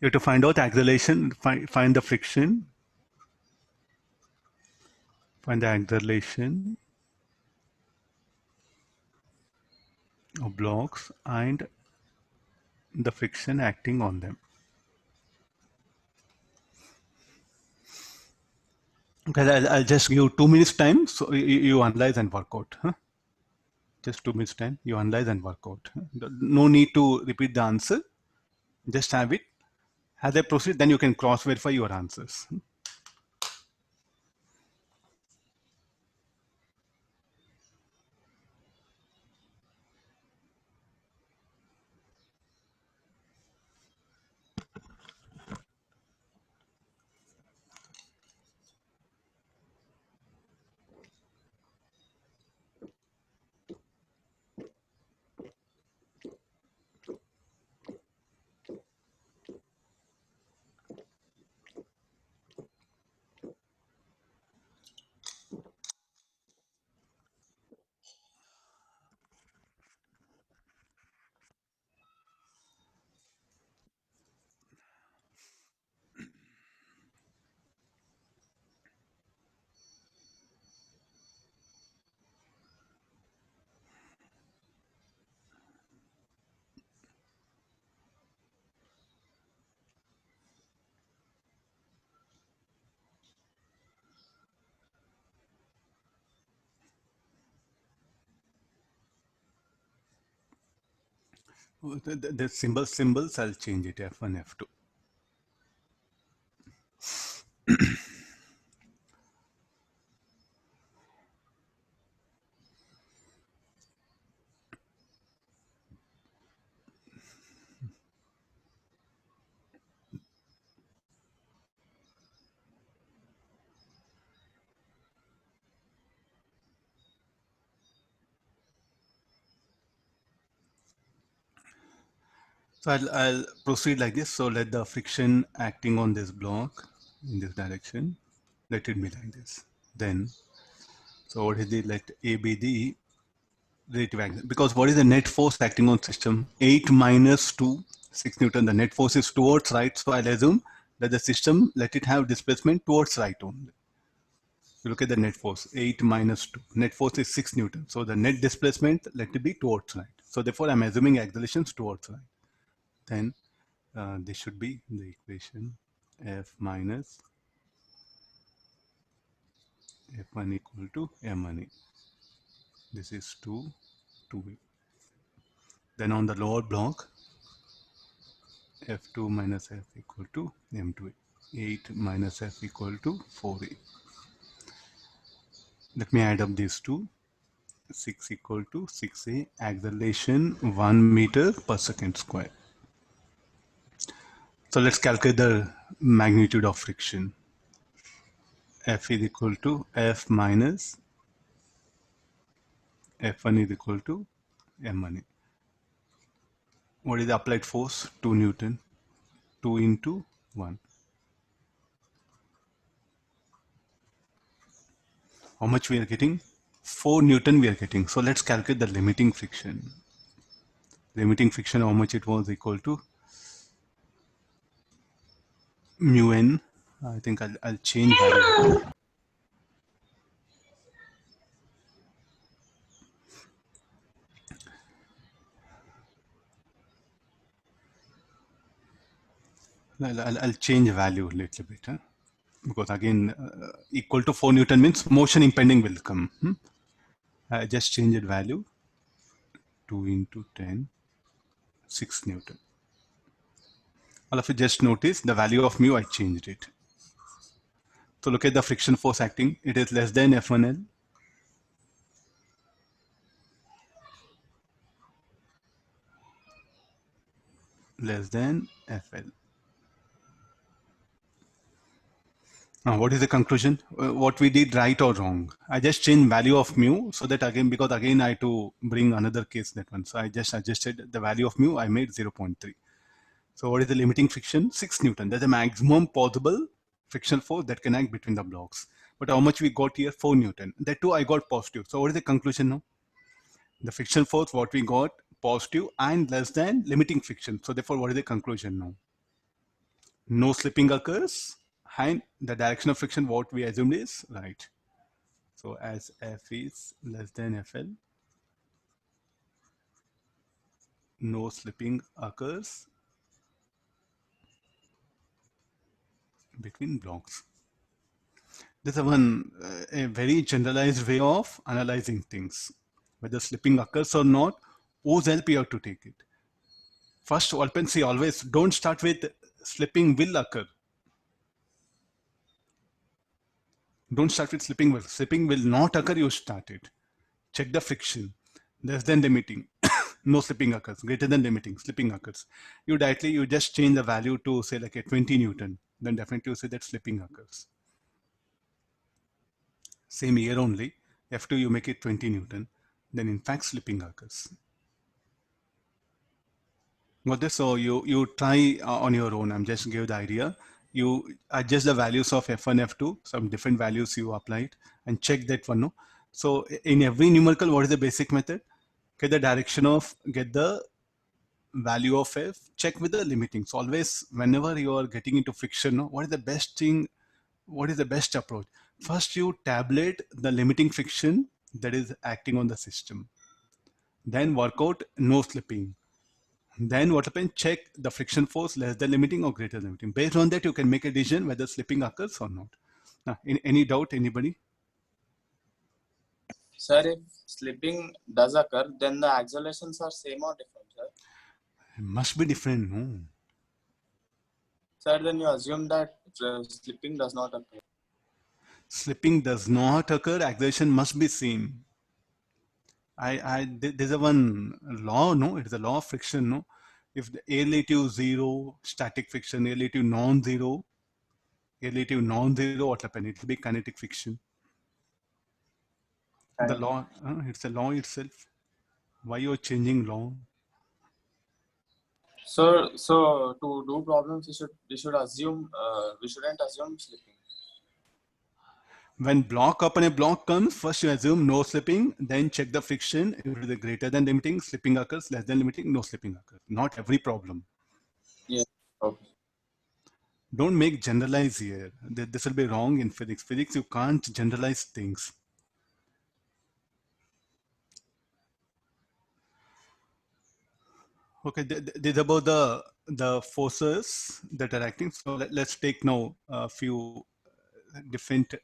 You have to find out acceleration, find the friction, find the acceleration of blocks and the friction acting on them. Okay, I'll just give 2 minutes time, so you analyze and work out. Huh? Just 2 minutes time, you analyze and work out. No need to repeat the answer. Just have it. As I proceed, then you can cross-verify your answers. The symbols, I'll change it, F1, F2. So I'll proceed like this. So let the friction acting on this block in this direction, let it be like this. Then, so what is the, let A be the relative angle, because what is the net force acting on system? 8 minus 2, 6 Newton. The net force is towards right, so I'll assume that the system, let it have displacement towards right only. You look at the net force, 8 minus 2. Net force is 6 Newton. So the net displacement, let it be towards right. So therefore, I'm assuming accelerations towards right. Then this should be the equation, F minus F1 equal to M1. This is 2, 2. Then on the lower block, F2 minus F equal to M2. 8 minus F equal to 4A. Let me add up these two. 6 equal to 6A. Acceleration 1 meter per second square. So let's calculate the magnitude of friction. F is equal to F minus F1 is equal to M1. What is the applied force? 2 Newton. 2 into 1. How much we are getting? 4 Newton we are getting. So let's calculate the limiting friction. Limiting friction, how much it was, equal to mu n. I think I'll change value. I'll change value a little bit. Huh? Because again, equal to 4 Newton means motion impending will come. I just changed value. 2 into 10, 6 Newton. All of you just notice the value of mu, I changed it. So look at the friction force acting. It is less than F1L. Less than FL. Now, what is the conclusion? What we did right or wrong? I just changed value of mu so that again, because again I had to bring another case that one. So I just adjusted the value of mu, I made 0.3. So what is the limiting friction? 6 Newton. That's the maximum possible frictional force that can act between the blocks. But how much we got here? 4 Newton. That too I got positive. So what is the conclusion now? The friction force, what we got, positive and less than limiting friction. So therefore, what is the conclusion now? no slipping occurs, and the direction of friction, what we assumed is right. So as F is less than FL, no slipping occurs between blocks. This is a very generalized way of analyzing things. Whether slipping occurs or not, whose help you have to take it. First, see, always don't start with slipping will occur. Don't start with slipping will. Slipping will not occur, you start it. Check the friction. Less than limiting. No slipping occurs. Greater than limiting, slipping occurs. You just change the value to say like a 20 Newton. Then definitely you say that slipping occurs. Same here only. F2 you make it 20 Newton. Then in fact slipping occurs. Got this? So you try on your own. I'm just give the idea. You adjust the values of F1, F2, some different values you applied and check that one. No? So in every numerical, what is the basic method? Get the direction of, get the value of F, check with the limiting. So always, whenever you are getting into friction, no, what is the best thing? What is the best approach? First, you tabulate the limiting friction that is acting on the system. Then work out no slipping. Then what happens? Check the friction force less than limiting or greater than limiting. Based on that, you can make a decision whether slipping occurs or not. Now, any doubt, anybody? Sir, if slipping does occur, then the accelerations are same or different, sir? It must be different, no? Sir, then you assume that slipping does not occur. Slipping does not occur, acceleration must be same. There's a one law, no? It is a law of friction, no? If the A relative zero, static friction, A relative non-zero, what happen? It will be kinetic friction. The law, it's a law itself. Why you're changing law? So to do problems, we shouldn't assume slipping. When block upon a block comes, first you assume no slipping, then check the friction. If it is greater than limiting, slipping occurs. Less than limiting, no slipping occurs. Not every problem. Yeah. Okay. Don't make generalize here. This will be wrong in physics. Physics, you can't generalize things. Okay, this is about the forces that are acting. So let's take now a few different